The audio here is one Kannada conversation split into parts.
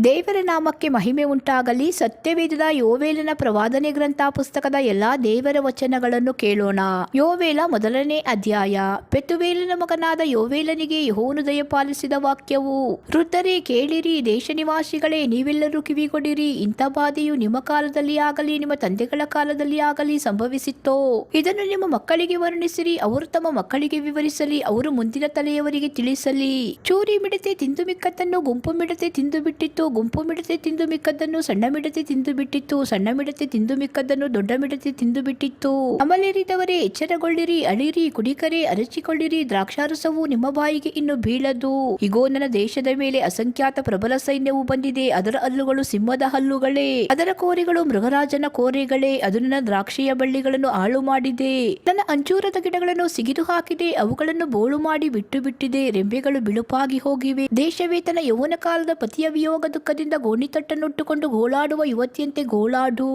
ದೇವರ ನಾಮಕ್ಕೆ ಮಹಿಮೆ ಉಂಟಾಗಲಿ. ಸತ್ಯವೇದದ ಯೋವೇಲನ ಪ್ರವಾದನೆ ಗ್ರಂಥ ಪುಸ್ತಕದ ಎಲ್ಲಾ ದೇವರ ವಚನಗಳನ್ನು ಕೇಳೋಣ. ಯೋವೇಲ 1ನೇ ಅಧ್ಯಾಯ. ಪೆತುವೇಲನ ಮಗನಾದ ಯೋವೇಲನಿಗೆ ಯೆಹೋವನು ದಯಪಾಲಿಸಿದ ವಾಕ್ಯವು. ವೃದ್ಧರೇ ಕೇಳಿರಿ, ದೇಶ ನಿವಾಸಿಗಳೇ ನೀವೆಲ್ಲರೂ ಕಿವಿಗೊಡಿರಿ. ಇಂಥ ಬಾಧೆಯು ನಿಮ್ಮ ಕಾಲದಲ್ಲಿ ಆಗಲಿ ನಿಮ್ಮ ತಂದೆಗಳ ಕಾಲದಲ್ಲಿ ಆಗಲಿ ಸಂಭವಿಸಿತ್ತೋ? ಇದನ್ನು ನಿಮ್ಮ ಮಕ್ಕಳಿಗೆ ವರ್ಣಿಸಿರಿ, ಅವರು ತಮ್ಮ ಮಕ್ಕಳಿಗೆ ವಿವರಿಸಲಿ, ಅವರು ಮುಂದಿನ ತಲೆಯವರಿಗೆ ತಿಳಿಸಲಿ. ಚೂರಿ ಮಿಡತೆ ತಿಂದು ಮಿಕ್ಕದ್ದನ್ನು ಗುಂಪು ಮಿಡತೆ ತಿಂದು ಬಿಟ್ಟಿತ್ತು, ಗುಂಪು ಮಿಡತೆ ತಿಂದು ಮಿಕ್ಕದ್ದನ್ನು ಸಣ್ಣ ಮಿಡತೆ ತಿಂದು ಬಿಟ್ಟಿತ್ತು, ಸಣ್ಣ ಮಿಡತೆ ತಿಂದು ಮಿಕ್ಕದ್ದನ್ನು ದೊಡ್ಡ ಮಿಡತೆ ತಿಂದು ಬಿಟ್ಟಿತ್ತು. ಅಮಲೇರಿದವರೇ ಎಚ್ಚರಗೊಳ್ಳಿರಿ, ಅಳಿರಿ, ಕುಡಿಕರೇ ಅರಚಿಕೊಳ್ಳಿರಿ, ದ್ರಾಕ್ಷಾರಸವು ನಿಮ್ಮ ಬಾಯಿಗೆ ಇನ್ನು ಬೀಳದು. ಇಗೋ, ನನ್ನ ದೇಶದ ಮೇಲೆ ಅಸಂಖ್ಯಾತ ಪ್ರಬಲ ಸೈನ್ಯವು ಬಂದಿದೆ. ಅದರ ಹಲ್ಲುಗಳು ಸಿಂಹದ ಹಲ್ಲುಗಳೇ, ಅದರ ಕೋರೆಗಳು ಮೃಗರಾಜನ ಕೋರೆಗಳೇ. ಅದು ನನ್ನ ದ್ರಾಕ್ಷಿಯ ಬಳ್ಳಿಗಳನ್ನು ಹಾಳು ಮಾಡಿದೆ, ನನ್ನ ಅಂಜೂರದ ಗಿಡಗಳನ್ನು ಸಿಗಿದು ಹಾಕಿದೆ, ಅವುಗಳನ್ನು ಬೋಳು ಮಾಡಿ ಬಿಟ್ಟು ಬಿಟ್ಟಿದೆ. ರೆಂಬೆಗಳು ಬಿಳುಪಾಗಿ ಹೋಗಿವೆ. ದೇಶವೇ ತನ್ನ ಯೌವನ ಕಾಲದ ಪತಿಯ ವಿಯೋಗ ದುಃಖದಿಂದ ಗೋಣಿತಟ್ಟನ್ನುಟ್ಟುಕೊಂಡು ಗೋಳಾಡುವ ಯುವತಿಯಂತೆ ಗೋಳಾಡು.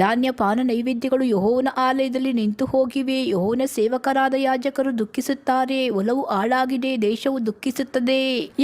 ಧಾನ್ಯ ಪಾನ ನೈವೇದ್ಯಗಳು ಯೆಹೋವನ ಆಲಯದಲ್ಲಿ ನಿಂತು ಹೋಗಿವೆ. ಯೆಹೋವನ ಸೇವಕರಾದ ಯಾಜಕರು ದುಃಖಿಸುತ್ತಾರೆ. ಹೊಲವು ಹಾಳಾಗಿದೆ, ದೇಶವು ದುಃಖಿಸುತ್ತದೆ,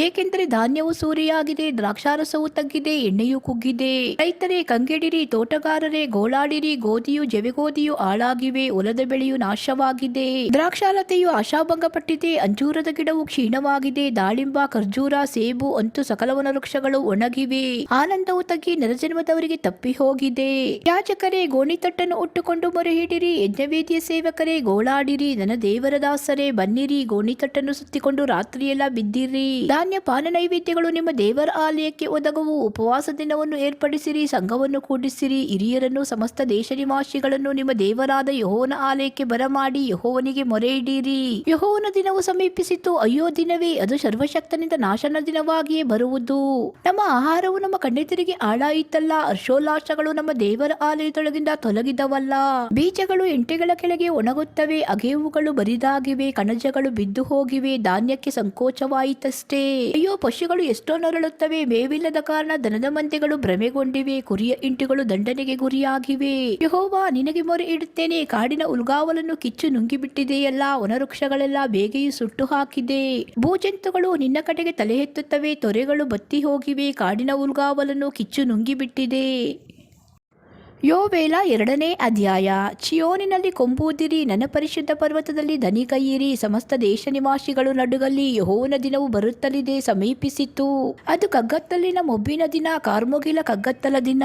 ಏಕೆಂದರೆ ಧಾನ್ಯವು ಸೂರೆಯಾಗಿದೆ, ದ್ರಾಕ್ಷಾರಸವು ತಗ್ಗಿದೆ, ಎಣ್ಣೆಯು ಕುಗ್ಗಿದೆ. ರೈತರೇ ಕಂಗೆಡಿರಿ, ತೋಟಗಾರರೇ ಗೋಳಾಡಿರಿ. ಗೋಧಿಯು ಜವೆಗೋಧಿಯು ಹಾಳಾಗಿವೆ, ಹೊಲದ ಬೆಳೆಯು ನಾಶವಾಗಿದೆ, ದ್ರಾಕ್ಷಾಲತೆಯು ಆಶಾಭಂಗಪಟ್ಟಿದೆ, ಅಂಜೂರದ ಗಿಡವು ಕ್ಷೀಣವಾಗಿದೆ, ದಾಳಿಂಬ, ಖರ್ಜೂರ, ಸೇಬು ಅಂತೂ ಸಕಲವನ ವೃಕ್ಷಗಳು ಒಣಗಿವೆ. ಆನಂದವು ತಗ್ಗಿ ನರಜನ್ಮದವರಿಗೆ ತಪ್ಪಿ ಹೋಗಿದೆ. ಯಾಜಕರೇ ಗೋಣಿತಟ್ಟನ್ನು ಉಟ್ಟುಕೊಂಡು ಮೊರೆ ಹಿಡಿರಿ, ಯಜ್ಞವೇದಿಯ ಸೇವಕರೇ ಗೋಳಾಡಿರಿ. ನನ್ನ ದೇವರ ದಾಸರೇ ಬನ್ನಿರಿ, ಗೋಣಿತಟ್ಟನ್ನು ಸುತ್ತಿಕೊಂಡು ರಾತ್ರಿಯೆಲ್ಲ ಬಿದ್ದಿರಿ. ಧಾನ್ಯ ಪಾನ ನೈವೇದ್ಯಗಳು ನಿಮ್ಮ ದೇವರ ಆಲಯಕ್ಕೆ ಒದಗುವು. ಉಪವಾಸ ದಿನವನ್ನು ಏರ್ಪಡಿಸಿರಿ, ಸಂಘವನ್ನು ಕೂಡಿಸಿರಿ. ಹಿರಿಯರನ್ನು ಸಮಸ್ತ ದೇಶ ನಿವಾಸಿಗಳನ್ನು ನಿಮ್ಮ ದೇವರಾದ ಯೆಹೋವನ ಆಲಯಕ್ಕೆ ಬರಮಾಡಿ ಯೆಹೋವನಿಗೆ ಮೊರೆ ಇಡಿರಿ. ಯೆಹೋವನ ದಿನವು ಸಮೀಪಿಸಿತು. ಅಯ್ಯೋ ದಿನವೇ, ಅದು ಸರ್ವಶಕ್ತನಿಂದ ನಾಶನ ದಿನವಾಗಿಯೇ ಬರುವುದು. ನಮ್ಮ ಆಹಾರವು ನಮ್ಮ ಕಣ್ಣೆದುರಿಗೆ ಹಾಳಾಯಿತಲ್ಲ, ಹರ್ಷೋಲ್ಲಾಸಗಳು ನಮ್ಮ ದೇವರ ಆಲಯದೊಳಗಿಂದ ತೊಲಗಿದವಲ್ಲ. ಬೀಜಗಳು ಎಂಟೆಗಳ ಕೆಳಗೆ ಒಣಗುತ್ತವೆ, ಅಗೆವುಗಳು ಬರಿದಾಗಿವೆ, ಕಣಜಗಳು ಬಿದ್ದು ಹೋಗಿವೆ, ಧಾನ್ಯಕ್ಕೆ ಸಂಕೋಚವಾಯಿತಷ್ಟೇ. ಅಯ್ಯೋ, ಪಶುಗಳು ಎಷ್ಟೋ ನರಳುತ್ತವೆ, ಮೇವಿಲ್ಲದ ಕಾರಣ ದನದ ಮಂದೆಗಳು ಭ್ರಮೆಗೊಂಡಿವೆ, ಕುರಿಯ ಇಂಟುಗಳು ದಂಡನೆಗೆ ಗುರಿಯಾಗಿವೆ. ಯೆಹೋವಾ, ನಿನಗೆ ಮೊರೆ ಇಡುತ್ತೇನೆ. ಕಾಡಿನ ಉಲ್ಗಾವಲನ್ನು ಕಿಚ್ಚು ನುಂಗಿಬಿಟ್ಟಿದೆಯಲ್ಲ, ವನವೃಕ್ಷಗಳೆಲ್ಲ ಬೇಗೆಯು ಸುಟ್ಟು ಹಾಕಿದೆ. ಭೂಜಂತುಗಳು ನಿನ್ನ ಕಡೆಗೆ ತಲೆ ಎತ್ತುತ್ತವೆ, ತೊರೆಗಳು ಬತ್ತಿ ಹೋಗಿವೆ, ಕಾಡಿನ ಉಲ್ಗಾವಲನ್ನು ಕಿಚ್ಚು ನುಂಗಿಬಿಟ್ಟಿದೆ. ಯೋವೇಲ 2ನೇ ಅಧ್ಯಾಯ. ಚಿಯೋನಿನಲ್ಲಿ ಕೊಂಬೂದಿರಿ, ನನ್ನ ಪರಿಶುದ್ಧ ಪರ್ವತದಲ್ಲಿ ದನಿಗೈಯಿರಿ. ಸಮಸ್ತ ದೇಶ ನಿವಾಸಿಗಳು ನಡುಗಲಿ, ಯೆಹೋವನ ದಿನವು ಬರುತ್ತಲಿದೆ, ಸಮೀಪಿಸಿತು. ಅದು ಕಗ್ಗತ್ತಲಿನ ಮೊಬ್ಬಿನ ದಿನ, ಕಾರ್ಮುಗಿಲ ಕಗ್ಗತ್ತಲ ದಿನ.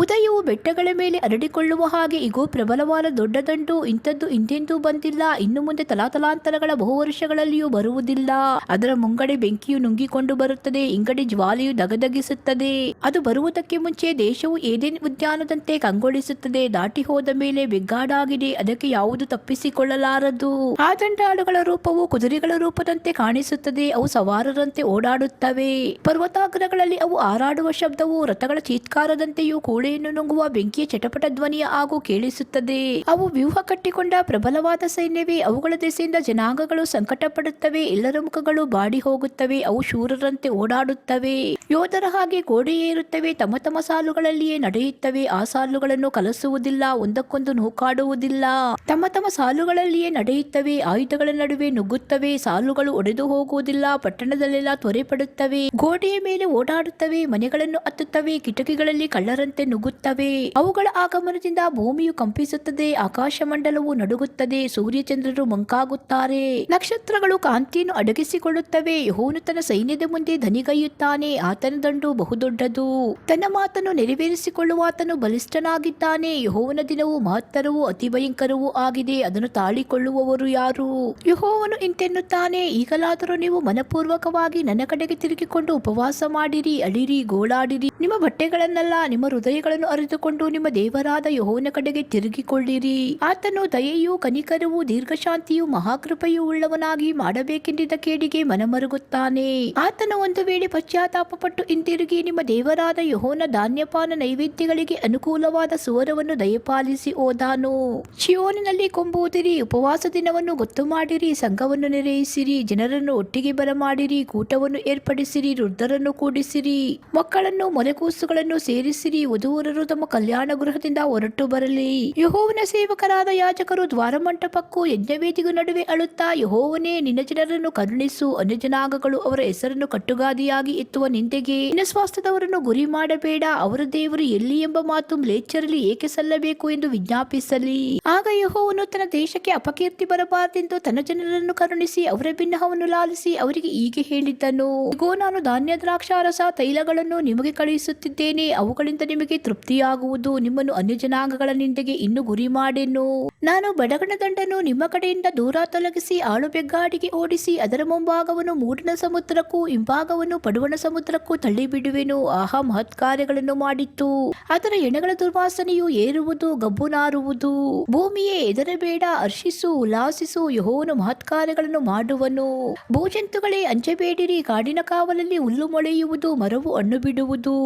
ಉದಯವು ಬೆಟ್ಟಗಳ ಮೇಲೆ ಹರಡಿಕೊಳ್ಳುವ ಹಾಗೆ ಇಗೋ, ಪ್ರಬಲವಾದ ದೊಡ್ಡ ದಂಡು. ಇಂಥದ್ದು ಹಿಂದೆಂದೂ ಬಂದಿಲ್ಲ, ಇನ್ನು ಮುಂದೆ ತಲಾತಲಾಂತರಗಳ ಬಹುವರ್ಷಗಳಲ್ಲಿಯೂ ಬರುವುದಿಲ್ಲ. ಅದರ ಮುಂಗಡೆ ಬೆಂಕಿಯು ನುಂಗಿಕೊಂಡು ಬರುತ್ತದೆ, ಇಂಗಡೆ ಜ್ವಾಲೆಯು ದಗದಗಿಸುತ್ತದೆ. ಅದು ಬರುವುದಕ್ಕೆ ಮುಂಚೆ ದೇಶವು ಏದೇನ್ ಉದ್ಯಾನದಂತೆ ಕಂಗೊಳಿಸುತ್ತದೆ. ದಾಟಿ ಹೋದ ಮೇಲೆ ಬೆಗ್ಗಾಡಾಗಿದೆ, ಅದಕ್ಕೆ ಯಾವುದು ತಪ್ಪಿಸಿಕೊಳ್ಳಲಾರದು. ಆ ದಂಡಾಳುಗಳ ರೂಪವು ಕುದುರೆಗಳ ರೂಪದಂತೆ ಕಾಣಿಸುತ್ತದೆ, ಅವು ಸವಾರರಂತೆ ಓಡಾಡುತ್ತವೆ. ಪರ್ವತಾಗ್ರಗಳಲ್ಲಿ ಅವು ಹಾರಾಡುವ ಶಬ್ದವು ರಥಗಳ ಚೀತ್ಕಾರದಂತೆಯೂ ಕೂಳೆಯನ್ನು ನುಂಗುವ ಬೆಂಕಿಯ ಚಟಪಟ ಧ್ವನಿಯ ಹಾಗೂ ಕೇಳಿಸುತ್ತದೆ. ಅವು ವ್ಯೂಹ ಕಟ್ಟಿಕೊಂಡ ಪ್ರಬಲವಾದ ಸೈನ್ಯವೇ, ಅವುಗಳ ದೆಸೆಯಿಂದ ಜನಾಂಗಗಳು ಸಂಕಟ ಪಡುತ್ತವೆ, ಎಲ್ಲರ ಮುಖಗಳು ಬಾಡಿ ಹೋಗುತ್ತವೆ. ಅವು ಶೂರರಂತೆ ಓಡಾಡುತ್ತವೆ, ಯೋಧರ ಹಾಗೆ ಗೋಡೆ ಏರುತ್ತವೆ, ತಮ್ಮ ತಮ್ಮ ಸಾಲುಗಳಲ್ಲಿಯೇ ನಡೆಯುತ್ತವೆ. ಆ ಸಾಲುಗಳನ್ನು ಕಲಸುವುದಿಲ್ಲ, ಒಂದಕ್ಕೊಂದು ನೂಕಾಡುವುದಿಲ್ಲ, ತಮ್ಮ ತಮ್ಮ ಸಾಲುಗಳಲ್ಲಿಯೇ ನಡೆಯುತ್ತವೆ. ಆಯುಧಗಳ ನಡುವೆ ನುಗ್ಗುತ್ತವೆ, ಸಾಲುಗಳು ಒಡೆದು ಹೋಗುವುದಿಲ್ಲ, ಪಟ್ಟಣದಲ್ಲೆಲ್ಲ ತ್ವರೆಪಡುತ್ತವೆ, ಗೋಡೆಯ ಮೇಲೆ ಓಡಾಡುತ್ತವೆ, ಮನೆಗಳನ್ನು ಹತ್ತುತ್ತವೆ, ಕಿಟಕಿಗಳಲ್ಲಿ ಕಳ್ಳರಂತೆ ನುಗ್ಗುತ್ತವೆ. ಅವುಗಳ ಆಗಮನದಿಂದ ಭೂಮಿಯು ಕಂಪಿಸುತ್ತದೆ, ಆಕಾಶ ಮಂಡಲವು ನಡುಗುತ್ತದೆ, ಸೂರ್ಯಚಂದ್ರರು ಮಂಕಾಗುತ್ತಾರೆ, ನಕ್ಷತ್ರಗಳು ಕಾಂತಿಯನ್ನು ಅಡಗಿಸಿಕೊಳ್ಳುತ್ತವೆ. ಯೆಹೋವನು ತನ್ನ ಸೈನ್ಯದ ಮುಂದೆ ದನಿಗೈಯುತ್ತಾನೆ, ಆತನ ದಂಡು ಬಹುದೊಡ್ಡದು, ತನ್ನ ಮಾತನ್ನು ನೆರವೇರಿಸಿಕೊಳ್ಳುವಾತನು ಬಲಿಷ್ಠನಾಗಿದ್ದಾನೆ. ಯೆಹೋವನ ದಿನವು ಮಹತ್ತರವೂ ಅತಿ ಭಯಂಕರವೂ ಆಗಿದೆ, ಅದನ್ನು ತಾಳಿಕೊಳ್ಳುವವರು ಯಾರು? ಯೆಹೋವನು ಇಂತೆನ್ನುತ್ತಾನೆ, ಈಗಲಾದರೂ ನೀವು ಮನಪೂರ್ವಕವಾಗಿ ನನ್ನ ಕಡೆಗೆ ತಿರುಗಿಕೊಂಡು ಉಪವಾಸ ಮಾಡಿರಿ, ಅಳಿರಿ, ಗೋಳಾಡಿರಿ. ನಿಮ್ಮ ಬಟ್ಟೆಗಳನ್ನೆಲ್ಲ ನಿಮ್ಮ ಹೃದಯಗಳನ್ನು ಅರಿತುಕೊಂಡು ನಿಮ್ಮ ದೇವರಾದ ಯೆಹೋವನ ಕಡೆಗೆ ತಿರುಗಿಕೊಳ್ಳಿರಿ. ಆತನು ದಯೆಯೂ ಕನಿಕರವೂ ದೀರ್ಘಶಾಂತಿಯೂ ಮಹಾಕೃಪೆಯೂ ಉಳ್ಳವನಾಗಿ ಮಾಡಬೇಕೆಂದಿದ್ದ ಕೇಡಿಗೆ ಮನಮರುಗುತ್ತಾನೆ. ಆತನು ಒಂದು ವೇಳೆ ಪಶ್ಚಾತ್ತಾಪಪಟ್ಟು ಹಿಂದಿರುಗಿ ನಿಮ್ಮ ದೇವರಾದ ಯೆಹೋವನ ಧಾನ್ಯಪಾನ ನೈವೇದ್ಯಗಳಿಗೆ ಅನುಕೂಲವಾಗಿ ಸುಂದರವಾದ ಸುವರವನ್ನು ದಯಪಾಲಿಸಿ ಹೋದಾನು. ಚಿಯೋನಿನಲ್ಲಿ ಕೊಂಬುವುದಿರಿ, ಉಪವಾಸ ದಿನವನ್ನು ಗೊತ್ತು ಮಾಡಿರಿ, ಸಂಘವನ್ನು ನಿರ್ವಹಿಸಿರಿ, ಜನರನ್ನು ಒಟ್ಟಿಗೆ ಬರಮಾಡಿರಿ, ಕೂಟವನ್ನು ಏರ್ಪಡಿಸಿರಿ, ವೃದ್ಧರನ್ನು ಕೂಡಿಸಿರಿ, ಮಕ್ಕಳನ್ನು ಮೊಲೆಕೂಸುಗಳನ್ನು ಸೇರಿಸಿರಿ, ವಧೂವರರು ತಮ್ಮ ಕಲ್ಯಾಣ ಗೃಹದಿಂದ ಹೊರಟು ಬರಲಿ. ಯೆಹೋವನ ಸೇವಕರಾದ ಯಾಜಕರು ದ್ವಾರಮಂಟಪಕ್ಕೂ ಯಜ್ಞವೇದಿಗೂ ನಡುವೆ ಅಳುತ್ತಾ, ಯೆಹೋವನೇ, ನಿನ್ನ ಜನರನ್ನು ಕರುಣಿಸು, ಅನ್ಯಜನಾಂಗಗಳು ಅವರ ಹೆಸರನ್ನು ಕಟ್ಟುಗಾದಿಯಾಗಿ ಎತ್ತುವ ನಿಂದೆಗೆ ನಿನ್ನ ಸ್ವಾಸ್ಥ್ಯದವರನ್ನು ಗುರಿ ಮಾಡಬೇಡ, ಅವರ ದೇವರು ಎಲ್ಲಿ ಎಂಬ ಮಾತು ಮ್ಲೇಚ್ಛರಲ್ಲಿ ಏಕೆ ಸಲ್ಲಬೇಕು ಎಂದು ವಿಜ್ಞಾಪಿಸಲಿ. ಆಗ ಯೆಹೋವನು ತನ್ನ ದೇಶಕ್ಕೆ ಅಪಕೀರ್ತಿ ಬರಬಾರದೆಂದು ತನ್ನ ಜನರನ್ನು ಕರುಣಿಸಿ ಅವರ ಬಿನ್ನಹವನ್ನು ಲಾಲಿಸಿ ಅವರಿಗೆ ಹೀಗೆ ಹೇಳಿದ್ದನು: ಇಗೋ, ನಾನು ಧಾನ್ಯ, ದ್ರಾಕ್ಷಾರಸ, ತೈಲಗಳನ್ನು ನಿಮಗೆ ಕಳುಹಿಸುತ್ತಿದ್ದೇನೆ, ಅವುಗಳಿಂದ ನಿಮಗೆ ತೃಪ್ತಿಯಾಗುವುದು. ನಿಮ್ಮನ್ನು ಅನ್ಯಜನಾಂಗಗಳ ನಿಂದೆಗೆ ಇನ್ನು ಗುರಿ ಮಾಡೆನು. ನಾನು ಬಡಗಣ ದಂಡನ್ನು ನಿಮ್ಮ ಕಡೆಯಿಂದ ದೂರ ತೊಲಗಿಸಿ ಆಳುಬೆಗ್ಗಾಡಿಗೆ ಓಡಿಸಿ ಅದರ ಮುಂಭಾಗವನ್ನು ಮೂಡಣ ಸಮುದ್ರಕ್ಕೂ ಹಿಂಭಾಗವನ್ನು ಪಡುವಣ ಸಮುದ್ರಕ್ಕೂ ತಳ್ಳಿಬಿಡುವೆನು. ಆಹಾ, ಮಹತ್ ಕಾರ್ಯಗಳನ್ನು ಮಾಡಿತ್ತು. ಅದರ ಎಣೆಗಳ ದುರ್ವಾಸನೆಯು ಏರುವುದು, ಗಬ್ಬು ನಾರುವುದು. ಭೂಮಿಯೇ, ಹೆದರಬೇಡ, ಹರ್ಷಿಸು, ಉಲ್ಲಾಸಿಸು, ಯೆಹೋವನು ಮಹತ್ ಕಾರ್ಯಗಳನ್ನು ಮಾಡುವನು. ಭೂಜಂತುಗಳೇ, ಅಂಜಬೇಡಿರಿ, ಕಾಡಿನ ಕಾವಲಲ್ಲಿ ಹುಲ್ಲು ಮೊಳೆಯುವುದು, ಮರವು ಹಣ್ಣು ಬಿಡುವುದು,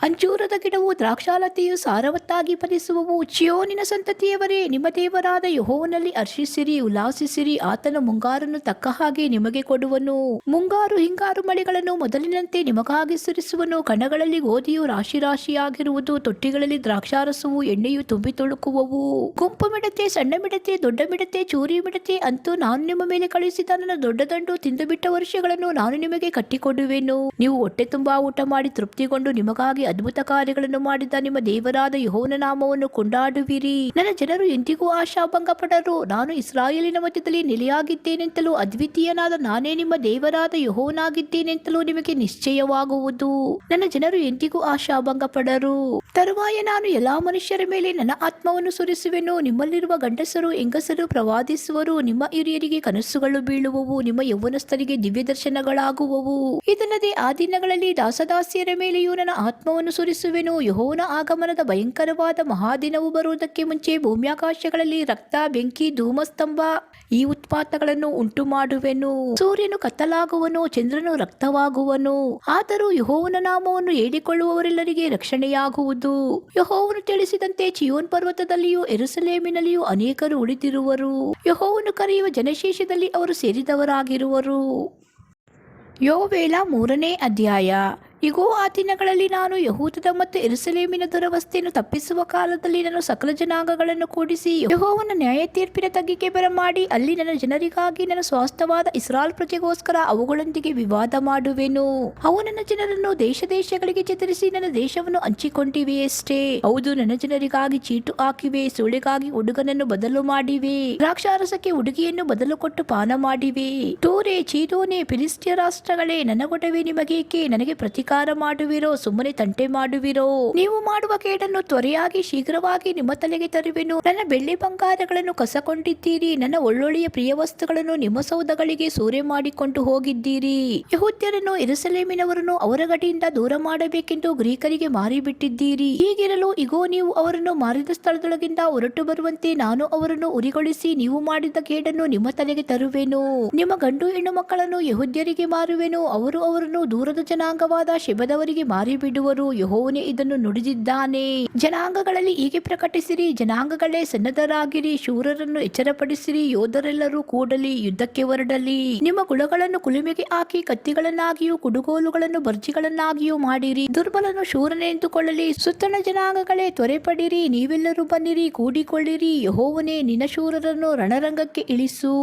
ಅಂಜೂರದ ಗಿಡವು ದ್ರಾಕ್ಷಾಲತೆಯು ಸಾರವತ್ತಾಗಿ ಫಲಿಸುವವು. ಚಿಯೋನಿನ ಸಂತತಿಯವರೇ, ನಿಮ್ಮ ದೇವರಾದ ಯೆಹೋವನಲ್ಲಿ ಹರ್ಷಿಸಿರಿ, ಉಲ್ಲಾಸಿಸಿರಿ, ಆತನ ಮುಂಗಾರನ್ನು ತಕ್ಕ ಹಾಗೆ ನಿಮಗೆ ಕೊಡುವನು. ಮುಂಗಾರು ಹಿಂಗಾರು ಮಳೆಗಳನ್ನು ಮೊದಲಿನಂತೆ ನಿಮಗಾಗಿ ಸುರಿಸುವನು. ಕಣಗಳಲ್ಲಿ ಗೋಧಿಯು ರಾಶಿ ರಾಶಿಯಾಗಿರುವುದು, ತೊಟ್ಟಿಗಳಲ್ಲಿ ದ್ರಾಕ್ಷಾರಸವು ಎಣ್ಣೆಯು ತುಂಬಿ ತುಳುಕುವವು. ಗುಂಪು ಮಿಡತೆ, ಸಣ್ಣ ಮಿಡತೆ, ದೊಡ್ಡ ಮಿಡತೆ, ಚೂರಿ ಮಿಡತೆ ಅಂತೂ ನಾನು ನಿಮ್ಮ ಮೇಲೆ ಕಳುಹಿಸಿದ ನನ್ನ ದೊಡ್ಡ ದಂಡು ತಿಂದುಬಿಟ್ಟ ವರ್ಷಗಳನ್ನು ನಾನು ನಿಮಗೆ ಕಟ್ಟಿಕೊಡುವೆನು. ನೀವು ಹೊಟ್ಟೆ ತುಂಬಾ ಊಟ ಮಾಡಿ ತೃಪ್ತಿಗೊಂಡು ನಿಮಗಾಗಿ ಅದ್ಭುತ ಕಾರ್ಯಗಳನ್ನು ಮಾಡಿದ ನಿಮ್ಮ ದೇವರಾದ ಯೆಹೋವನ ನಾಮವನ್ನು ಕೊಂಡಾಡುವಿರಿ. ನನ್ನ ಜನರು ಎಂದಿಗೂ ಆಶಾಭಂಗ ಪಡರು. ನಾನು ಇಸ್ರಾಯೇಲಿನ ಮಧ್ಯದಲ್ಲಿ ನೆಲೆಯಾಗಿದ್ದೇನೆಂತಲೂ ಅದ್ವಿತೀಯನಾದ ನಾನೇ ನಿಮ್ಮ ದೇವರಾದ ಯೆಹೋವನಾಗಿದ್ದೇನೆಂತಲೂ ನಿಮಗೆ ನಿಶ್ಚಯವಾಗುವುದು. ನನ್ನ ಜನರು ಎಂದಿಗೂ ಆಶಾಭಂಗ ಪಡರು. ತರುವಾಯ ನಾನು ಎಲ್ಲಾ ಮನುಷ್ಯರ ಮೇಲೆ ನನ್ನ ಆತ್ಮವನ್ನು ಸುರಿಸುವೆನು. ನಿಮ್ಮಲ್ಲಿರುವ ಗಂಡಸರು ಹೆಂಗಸರು ಪ್ರವಾದಿಸುವರು, ನಿಮ್ಮ ಹಿರಿಯರಿಗೆ ಕನಸುಗಳು ಬೀಳುವವು, ನಿಮ್ಮ ಯೌವನಸ್ಥರಿಗೆ ದಿವ್ಯ ದರ್ಶನಗಳಾಗುವವು. ಇದಲ್ಲದೆ ಆ ದಿನಗಳಲ್ಲಿ ದಾಸದಾಸಿಯರ ಮೇಲೆಯೂ ನನ್ನ ಆತ್ಮವನ್ನು ಸುರಿಸುವೆನು. ಯೆಹೋವನ ಆಗಮನದ ಭಯಂಕರವಾದ ಮಹಾದಿನವು ಬರುವುದಕ್ಕೆ ಮುಂಚೆ ಭೂಮ್ಯಾಕಾಶಗಳಲ್ಲಿ ರಕ್ತ, ಬೆಂಕಿ, ಧೂಮಸ್ತಂಭ ಈ ಉತ್ಪಾತಗಳನ್ನು ಉಂಟು ಮಾಡುವೆನು. ಸೂರ್ಯನು ಕತ್ತಲಾಗುವನು, ಚಂದ್ರನು ರಕ್ತವಾಗುವನು. ಆದರೂ ಯೆಹೋವನ ನಾಮವನ್ನು ಹೇಳಿಕೊಳ್ಳುವವರೆಲ್ಲರಿಗೆ ರಕ್ಷಣೆಯಾಗುವುದು. ಯೆಹೋವನು ತಿಳಿಸಿದಂತೆ ಚಿಯೋನ್ ಪರ್ವತದಲ್ಲಿಯೂ ಯೆರೂಸಲೇಮಿನಲ್ಲಿಯೂ ಅನೇಕರು ಉಳಿದಿರುವರು. ಯೆಹೋವನು ಕರೆಯುವ ಜನಶೇಷದಲ್ಲಿ ಅವರು ಸೇರಿದವರಾಗಿರುವರು. ಯೋವೇಲ 3ನೇ ಅಧ್ಯಾಯ. ಇಗೋ, ಆ ದಿನಗಳಲ್ಲಿ ನಾನು ಯೆಹೂದದ ಮತ್ತು ಯೆರೂಸಲೇಮಿನ ದುರವಸ್ಥೆಯನ್ನು ತಪ್ಪಿಸುವ ಕಾಲದಲ್ಲಿ ನಾನು ಸಕಲ ಜನಾಂಗಗಳನ್ನು ಕೂಡಿಸಿ ಯೆಹೋವನ ನ್ಯಾಯ ತೀರ್ಪಿನ ತಗ್ಗಿಗೆ ಬರಮಾಡಿ ಅಲ್ಲಿ ನನ್ನ ಜನರಿಗಾಗಿ ನನ್ನ ಸ್ವಾಸ್ಥ್ಯವಾದ ಇಸ್ರಾಯೇಲ್ ಪ್ರಜೆಗೋಸ್ಕರ ಅವುಗಳೊಂದಿಗೆ ವಿವಾದ ಮಾಡುವೆನು. ಅವು ನನ್ನ ಜನರನ್ನು ದೇಶ ದೇಶಗಳಿಗೆ ಚತರಿಸಿ ನನ್ನ ದೇಶವನ್ನು ಹಂಚಿಕೊಂಡಿವೆಯಷ್ಟೇ. ಹೌದು, ನನ್ನ ಜನರಿಗಾಗಿ ಚೀಟು ಹಾಕಿವೆ, ಸೂಳೆಗಾಗಿ ಹುಡುಗನನ್ನು ಬದಲು ಮಾಡಿವೆ, ದ್ರಾಕ್ಷಾರಸಕ್ಕೆ ಹುಡುಗಿಯನ್ನು ಬದಲು ಕೊಟ್ಟು ಪಾನ ಮಾಡಿವೆ. ತೂರೆ, ಚೀದೋನೆ, ಫಿಲಿಸ್ಟಿಯ ರಾಷ್ಟ್ರಗಳೇ, ನನ್ನ ಗೊಡವೆ ನಿಮಗೇಕೆ? ನನಗೆ ಪ್ರತಿಕಾರ ಮಾಡುವಿರೋ? ಸುಮ್ಮನೆ ತಂಟೆ ಮಾಡುವಿರೋ? ನೀವು ಮಾಡುವ ಕೇಡನ್ನು ತ್ವರೆಯಾಗಿ ಶೀಘ್ರವಾಗಿ ನಿಮ್ಮ ತಲೆಗೆ ತರುವೆನು. ನನ್ನ ಬೆಳ್ಳಿ ಬಂಗಾರಗಳನ್ನು ಕಸಕೊಂಡಿದ್ದೀರಿ, ನನ್ನ ಒಳ್ಳೊಳ್ಳೆಯ ಪ್ರಿಯ ವಸ್ತುಗಳನ್ನು ನಿಮ್ಮ ಸೌಧಗಳಿಗೆ ಸೂರೆ ಮಾಡಿಕೊಂಡು ಹೋಗಿದ್ದೀರಿ. ಯೆಹೂದ್ಯರನ್ನು ಯೆರೂಸಲೇಮಿನವರನ್ನು ಅವರ ಗಡಿಯಿಂದ ದೂರ ಮಾಡಬೇಕೆಂದು ಗ್ರೀಕರಿಗೆ ಮಾರಿಬಿಟ್ಟಿದ್ದೀರಿ. ಹೀಗಿರಲು ಇಗೋ, ನೀವು ಅವರನ್ನು ಮಾರಿದ ಸ್ಥಳದೊಳಗಿಂದ ಹೊರಟು ಬರುವಂತೆ ನಾನು ಅವರನ್ನು ಉರಿಗೊಳಿಸಿ ನೀವು ಮಾಡಿದ ಕೇಡನ್ನು ನಿಮ್ಮ ತಲೆಗೆ ತರುವೆನು. ನಿಮ್ಮ ಗಂಡು ಹೆಣ್ಣು ಮಕ್ಕಳನ್ನು ಯೆಹೂದ್ಯರಿಗೆ ಮಾರುವೆನು, ಅವರು ಅವರನ್ನು ದೂರದ ಜನಾಂಗವಾದ ಶೆಬದವರಿಗೆ ಮಾರಿಬಿಡುವರು. ಯೆಹೋವನೇ ಇದನ್ನು ನುಡಿದಿದ್ದಾನೆ. ಜನಾಂಗಗಳಲ್ಲಿ ಹೀಗೆ ಪ್ರಕಟಿಸಿರಿ, ಜನಾಂಗಗಳೇ ಸನ್ನದ್ಧರಾಗಿರಿ, ಶೂರರನ್ನು ಎಚ್ಚರಪಡಿಸಿರಿ, ಯೋಧರೆಲ್ಲರೂ ಕೂಡಲಿ, ಯುದ್ಧಕ್ಕೆ ಹೊರಡಲಿ. ನಿಮ್ಮ ಗುಳಗಳನ್ನು ಕುಲುಮೆಗೆ ಹಾಕಿ ಕತ್ತಿಗಳನ್ನಾಗಿಯೂ ಕುಡುಗೋಲುಗಳನ್ನು ಬರ್ಜಿಗಳನ್ನಾಗಿಯೂ ಮಾಡಿರಿ. ದುರ್ಬಲನು ಶೂರನೆಂದುಕೊಳ್ಳಲಿ. ಸುತ್ತಣ ಜನಾಂಗಗಳೇ, ತ್ವರೆಪಡಿರಿ, ನೀವೆಲ್ಲರೂ ಬನ್ನಿರಿ, ಕೂಡಿಕೊಳ್ಳಿರಿ. ಯೆಹೋವನೇ, ನಿನ್ನ ಶೂರರನ್ನು ರಣರಂಗಕ್ಕೆ ಇಳಿಸು.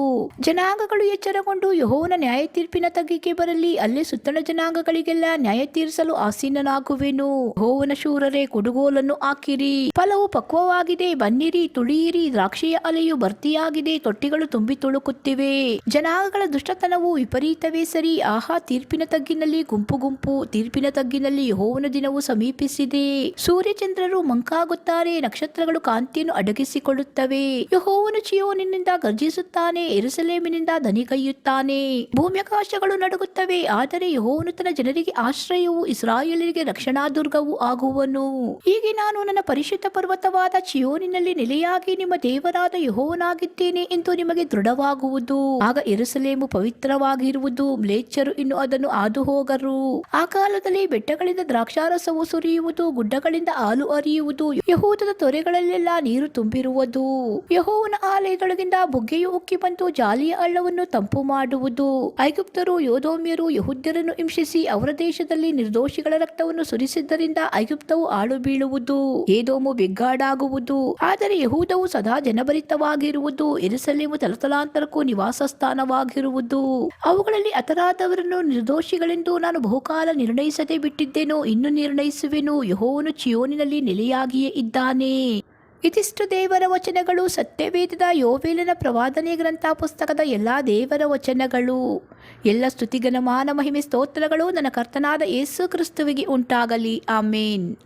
ಜನಾಂಗಗಳು ಎಚ್ಚರಗೊಂಡು ಯೆಹೋವನ ನ್ಯಾಯ ತೀರ್ಪಿನ ತಗ್ಗಿಗೆ ಬರಲಿ. ಅಲ್ಲಿ ಸುತ್ತಣ ಜನಾಂಗಗಳಿಗೆಲ್ಲ ನ್ಯಾಯ ತೀರಿಸಲು ಆಸೀನನಾಗುವೆನು. ಯೆಹೋವನ ಶೂರರೇ, ಕುಡುಗೋಲನ್ನು ಹಾಕಿರಿ. ಫಲವು ಪಕ್ವವಾಗಿದೆ, ಬನ್ನಿರಿ, ತುಳಿಯಿರಿ. ದ್ರಾಕ್ಷಿಯ ಅಲೆಯು ಭರ್ತಿಯಾಗಿದೆ, ತೊಟ್ಟಿಗಳು ತುಂಬಿ ತುಳುಕುತ್ತಿವೆ. ಜನಾಂಗಗಳ ದುಷ್ಟತನವು ವಿಪರೀತವೇ ಸರಿ. ಆಹಾ, ತೀರ್ಪಿನ ತಗ್ಗಿನಲ್ಲಿ ಗುಂಪು ಗುಂಪು, ತೀರ್ಪಿನ ತಗ್ಗಿನಲ್ಲಿ ಯೆಹೋವನ ದಿನವು ಸಮೀಪಿಸಿದೆ. ಸೂರ್ಯಚಂದ್ರರು ಮಂಕಾಗುತ್ತಾರೆ, ನಕ್ಷತ್ರಗಳು ಕಾಂತಿಯನ್ನು ಅಡಗಿಸಿಕೊಳ್ಳುತ್ತವೆ. ಯೆಹೋವನು ಚಿಯೋನಿನಿಂದ ಗರ್ಜಿಸುತ್ತಾನೆ, ಯೆರೂಸಲೇಮಿನಿಂದ ದನಿಗೈಯುತ್ತಾನೆ. ಭೂಮ್ಯಾಕಾಶಗಳು ನಡುಗುತ್ತವೆ, ಆದರೆ ಯೆಹೋವನು ತನ್ನ ಜನರಿಗೆ ಆಶ್ರಯ ಆಶ್ರಯವು ಇಸ್ರಾಯೇಲರಿಗೆ ರಕ್ಷಣಾ ದುರ್ಗವೂ ಆಗುವನು. ಹೀಗೆ ನಾನು ನನ್ನ ಪರಿಶುದ್ಧ ಪರ್ವತವಾದ ಚಿಯೋನಿನಲ್ಲಿ ನೆಲೆಯಾಗಿ ನಿಮ್ಮ ದೇವರಾದ ಯೆಹೋವನಾಗಿದ್ದೇನೆ ಎಂದು ನಿಮಗೆ ದೃಢವಾಗುವುದು. ಆಗ ಯೆರೂಸಲೇಮು ಪವಿತ್ರವಾಗಿರುವುದು, ಮ್ಲೇಚ್ಛರು ಇನ್ನು ಅದನ್ನು ಹಾದು ಹೋಗರು. ಆ ಕಾಲದಲ್ಲಿ ಬೆಟ್ಟಗಳಿಂದ ದ್ರಾಕ್ಷಾರಸವು ಸುರಿಯುವುದು, ಗುಡ್ಡಗಳಿಂದ ಹಾಲು ಹರಿಯುವುದು, ಯೆಹೂದದ ತೊರೆಗಳಲ್ಲೆಲ್ಲ ನೀರು ತುಂಬಿರುವುದು. ಯೆಹೋವನ ಆಲಯದೊಳಗಿಂದ ಬುಗ್ಗೆಯು ಉಕ್ಕಿ ಬಂದು ಜಾಲಿಯ ಹಳ್ಳವನ್ನು ತಂಪು ಮಾಡುವುದು. ಐಗುಪ್ತರು ಯೋದೋಮ್ಯರು ಯೆಹೂದ್ಯರನ್ನು ಹಿಂಸಿಸಿ ಅವರ ದೇಶದಲ್ಲಿ ನಿರ್ದೋಷಿಗಳ ರಕ್ತವನ್ನು ಸುರಿಸಿದ್ದರಿಂದ ಐಗುಪ್ತವು ಆಳು ಬೀಳುವುದು, ಏದೋಮು ಬೆಗ್ಗಾಡಾಗುವುದು. ಆದರೆ ಯೆಹೂದವು ಸದಾ ಜನಭರಿತವಾಗಿರುವುದು, ಯೆರೂಸಲೇಮು ತಲತಲಾಂತರಕ್ಕೂ ನಿವಾಸ ಸ್ಥಾನವಾಗಿರುವುದು. ಅವುಗಳಲ್ಲಿ ಹತರಾದವರನ್ನು ನಿರ್ದೋಷಿಗಳೆಂದು ನಾನು ಬಹುಕಾಲ ನಿರ್ಣಯಿಸದೆ ಬಿಟ್ಟಿದ್ದೇನೋ, ಇನ್ನು ನಿರ್ಣಯಿಸುವೆನು. ಯೆಹೋವನು ಚಿಯೋನಿನಲ್ಲಿ ನೆಲೆಯಾಗಿಯೇ ಇದ್ದಾನೆ. ಇದಿಷ್ಟು ದೇವರ ವಚನಗಳು. ಸತ್ಯವೇದದ ಯೋವೇಲನ ಪ್ರವಾದನೆ ಗ್ರಂಥ ಪುಸ್ತಕದ ಎಲ್ಲಾ ದೇವರ ವಚನಗಳು. ಎಲ್ಲ ಸ್ತುತಿಗನ ಮಾನ ಮಹಿಮೆ ಸ್ತೋತ್ರಗಳು ನನ್ನ ಕರ್ತನಾದ ಯೇಸು ಕ್ರಿಸ್ತುವಿಗೆ ಉಂಟಾಗಲಿ. ಆಮೇನ್.